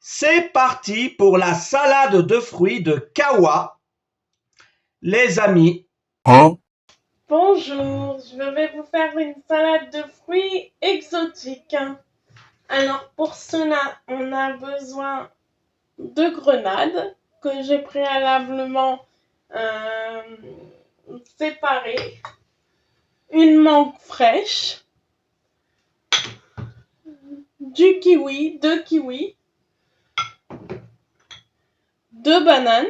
C'est parti pour la salade de fruits de Kawa. Les amis. Bonjour, je vais vous faire une salade de fruits exotiques. Alors pour cela, on a besoin de grenades que j'ai préalablement séparées, une mangue fraîche, du kiwi, 2 kiwis, 2 bananes,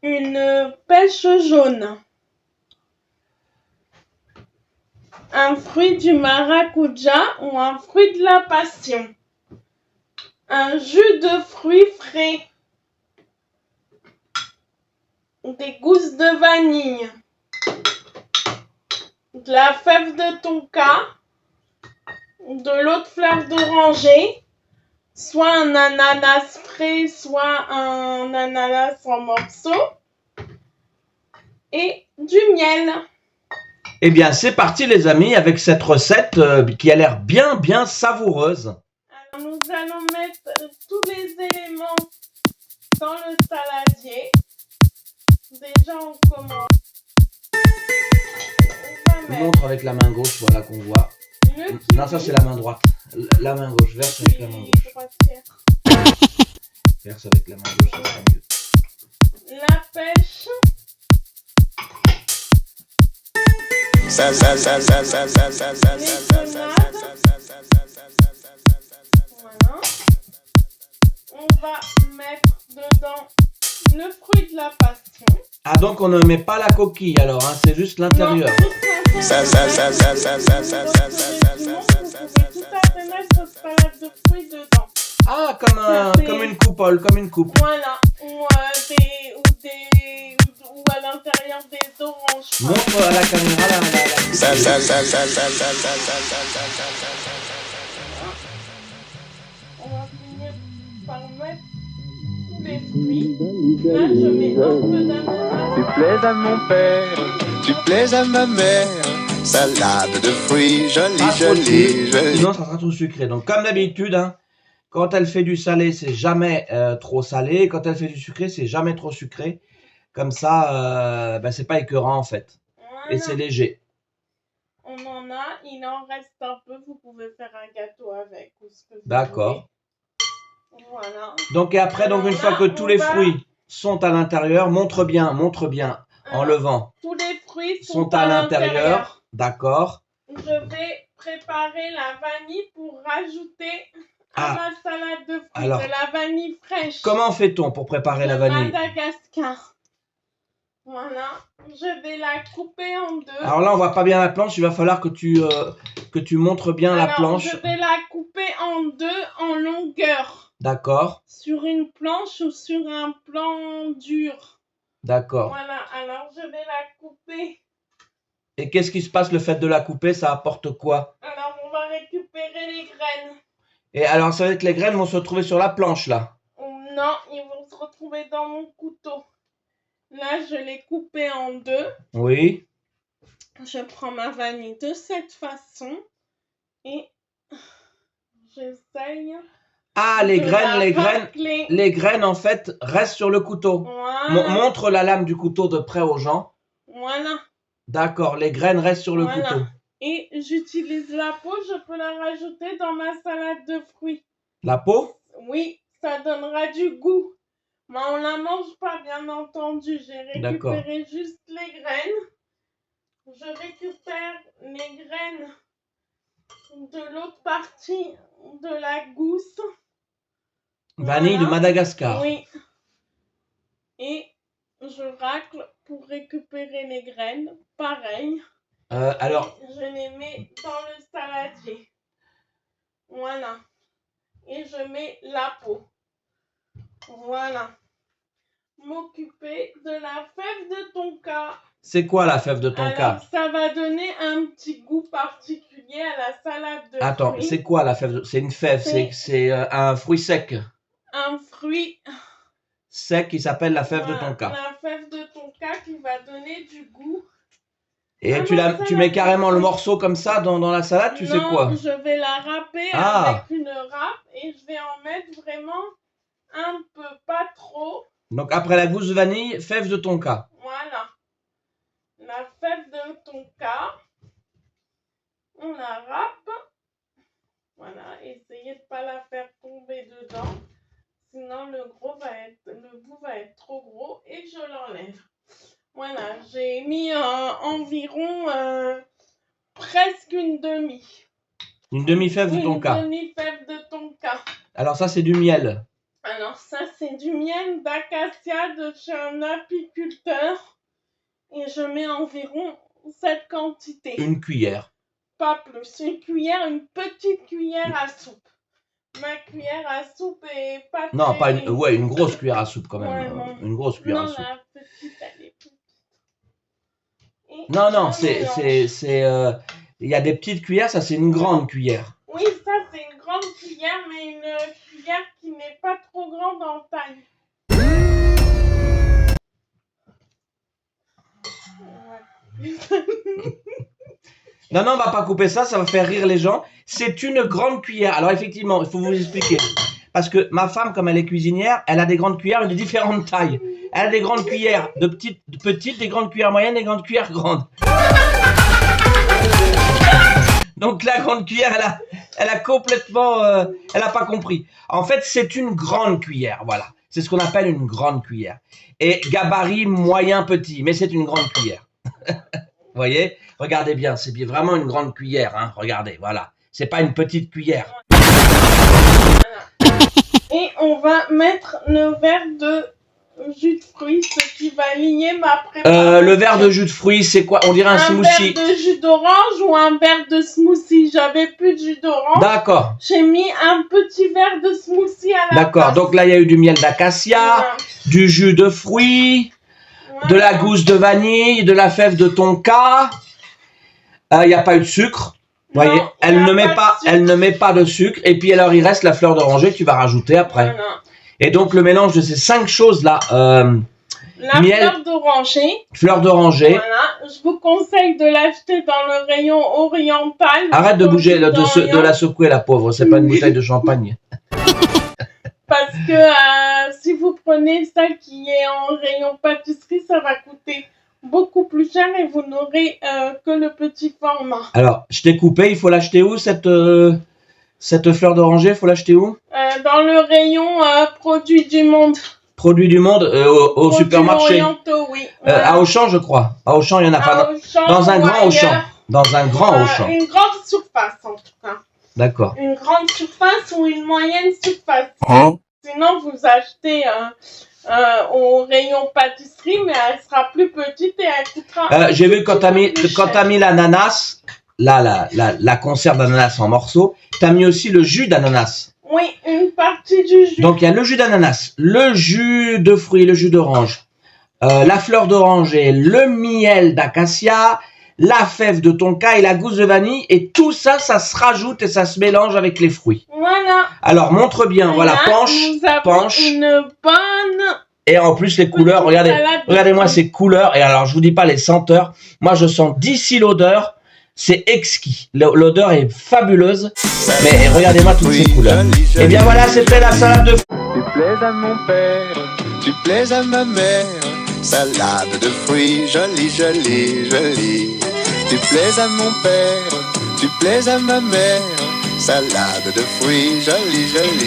une pêche jaune, un fruit du maracuja ou un fruit de la passion, un jus de fruits frais, des gousses de vanille, de la fève de tonka, de l'eau de fleur d'oranger, soit un ananas frais, soit un ananas en morceaux, et du miel. Eh bien, c'est parti les amis avec cette recette qui a l'air bien savoureuse. Alors, nous allons mettre tous les éléments dans le saladier. Déjà, on commence. On montre avec la main gauche, voilà qu'on voit. Non, ça c'est la main droite. La main gauche, verse avec la main gauche. Verse avec la main gauche, ça sera mieux. La pêche. Voilà. On va mettre dedans le fruit de la passion. Ah, donc on ne met pas la coquille alors, hein, c'est juste l'intérieur. Vous pouvez tout à fait mettre votre salade de fruits dedans. Ah, comme une coupole, comme une coupe. Voilà, ou à l'intérieur des oranges. Montre à la caméra On va finir par mettre tous les fruits. Là, je mets un peu d'ananas. Tu plais à mon père, tu plais à ma mère. Salade de fruits, jolie. Sinon, ça sera trop sucré. Donc, comme d'habitude, hein, quand elle fait du salé, c'est jamais trop salé. Quand elle fait du sucré, c'est jamais trop sucré. Comme ça, c'est pas écœurant en fait. Voilà. Et c'est léger. On en a, il en reste un peu. Vous pouvez faire un gâteau avec ou ce que vous D'accord. voulez. Voilà. Donc, et après, Alors une fois que tous les fruits sont à l'intérieur, montre bien, en levant. Tous les fruits Sont à l'intérieur. D'accord. Je vais préparer la vanille pour rajouter à ma salade de fruits de la vanille fraîche. Comment fait-on pour préparer la vanille? Madagascar. Voilà, je vais la couper en deux. Alors là, on voit pas bien la planche, il va falloir que tu montres bien la planche. Je vais la couper en deux en longueur. D'accord. Sur une planche ou sur un plan dur. D'accord. Voilà, alors je vais la couper. Et qu'est-ce qui se passe le fait de la couper? Ça apporte quoi? Alors, on va récupérer les graines. Et alors, ça veut dire que les graines vont se retrouver sur la planche, là? Non, ils vont se retrouver dans mon couteau. Là, je l'ai coupé en deux. Oui. Je prends ma vanille de cette façon. Et j'essaye. Ah, les graines, en fait, restent sur le couteau. Voilà. Montre la lame du couteau de près aux gens. Voilà. D'accord, les graines restent sur le couteau. Et j'utilise la peau, je peux la rajouter dans ma salade de fruits. La peau? Oui, ça donnera du goût. Mais on la mange pas, bien entendu. J'ai récupéré juste les graines. Je récupère les graines de l'autre partie de la gousse. Vanille de Madagascar. Oui. Et je racle pour récupérer les graines. Pareil. Je les mets dans le saladier. Voilà. Et je mets la peau. Voilà. M'occuper de la fève de tonka. C'est quoi la fève de tonka? Alors, ça va donner un petit goût particulier à la salade de fruits. Attends, c'est quoi la fève? C'est une fève, c'est un fruit sec. Un fruit sec qui s'appelle la fève de tonka. La fève de tonka qui va donner du goût Et tu mets carrément le morceau comme ça dans la salade, tu sais quoi? Non, je vais la râper avec une râpe et je vais en mettre vraiment un peu, pas trop. Donc après la gousse de vanille, fève de tonka. Voilà. La fève de tonka. On la râpe. Voilà, essayez de ne pas la faire tomber dedans. Sinon le bout va être trop gros et je l'enlève. Voilà, j'ai mis environ presque une demi. Une demi-fève de tonka. Une demi-fève de tonka. Alors ça, c'est du miel. Alors ça, c'est du miel d'acacia de chez un apiculteur. Et je mets environ cette quantité. Une cuillère. Pas plus. Une petite cuillère à soupe. Ma cuillère à soupe est pas très... Non, pas une grosse cuillère à soupe quand même. Ouais, une grosse cuillère à soupe. Non, la petite, elle est plus petite. Non, il y a des petites cuillères, ça c'est une grande cuillère. Oui, ça c'est une grande cuillère, mais une cuillère qui n'est pas trop grande en taille. Non, on va pas couper ça, ça va faire rire les gens. C'est une grande cuillère. Alors effectivement, il faut vous expliquer. Parce que ma femme, comme elle est cuisinière, elle a des grandes cuillères de différentes tailles. Elle a des grandes cuillères de petites, des grandes cuillères moyennes, des grandes cuillères grandes. Donc la grande cuillère, elle a complètement... elle n'a pas compris. En fait, c'est une grande cuillère, voilà. C'est ce qu'on appelle une grande cuillère. Et gabarit moyen petit, mais c'est une grande cuillère. Vous voyez? Regardez bien, c'est vraiment une grande cuillère, hein. Regardez, voilà. C'est pas une petite cuillère. Et on va mettre le verre de jus de fruits, ce qui va lier ma préparation. Le verre de jus de fruits, c'est quoi? On dirait un smoothie. Un verre de jus d'orange ou un verre de smoothie. J'avais plus de jus d'orange. D'accord. J'ai mis un petit verre de smoothie à la D'accord, place. donc là il y a eu du miel d'acacia, du jus de fruits, de la gousse de vanille, de la fève de tonka. Il n'y a pas eu de sucre. Vous voyez, elle ne met pas de sucre. Et puis alors il reste la fleur d'oranger que tu vas rajouter après. Voilà. Et donc le mélange de ces 5 choses là, miel, fleur d'oranger. Voilà, je vous conseille de l'acheter dans le rayon oriental. Arrête de bouger, de la secouer la pauvre, c'est pas une bouteille de champagne. Parce que si vous prenez ça qui est en rayon pâtisserie, ça va coûter beaucoup plus cher et vous n'aurez que le petit format. Alors, je t'ai coupé, il faut l'acheter où cette fleur d'oranger, il faut l'acheter où? Dans le rayon produits du monde. Produits du monde au supermarché. Orientaux, oui. Voilà. À Auchan, je crois. À Auchan, il y en a pas. Dans un grand Auchan. Dans un grand Auchan. Une grande surface, en tout cas. D'accord. Une grande surface ou une moyenne surface. Sinon, vous achetez au rayon pâtisserie, mais elle sera plus petite et elle coûtera... J'ai vu quand t'as mis l'ananas, la conserve d'ananas en morceaux, t'as mis aussi le jus d'ananas. Oui, une partie du jus. Donc il y a le jus d'ananas, le jus de fruits, le jus d'orange, la fleur d'oranger, le miel d'acacia, la fève de tonka et la gousse de vanille. Et tout ça, ça se rajoute et ça se mélange avec les fruits. Voilà. Alors montre bien, voilà, penche. Une bonne... Et en plus les couleurs, regardez-moi ces couleurs. Et alors je vous dis pas les senteurs. Moi je sens d'ici l'odeur. C'est exquis. L'odeur est fabuleuse. Mais regardez-moi toutes ces couleurs. Et bien voilà, c'était la salade de fruits. Tu plais à mon père, tu plais à ma mère. Salade de fruits, jolie, jolie, jolie. Tu plais à mon père, tu plais à ma mère. Salade de fruits, jolie, jolie.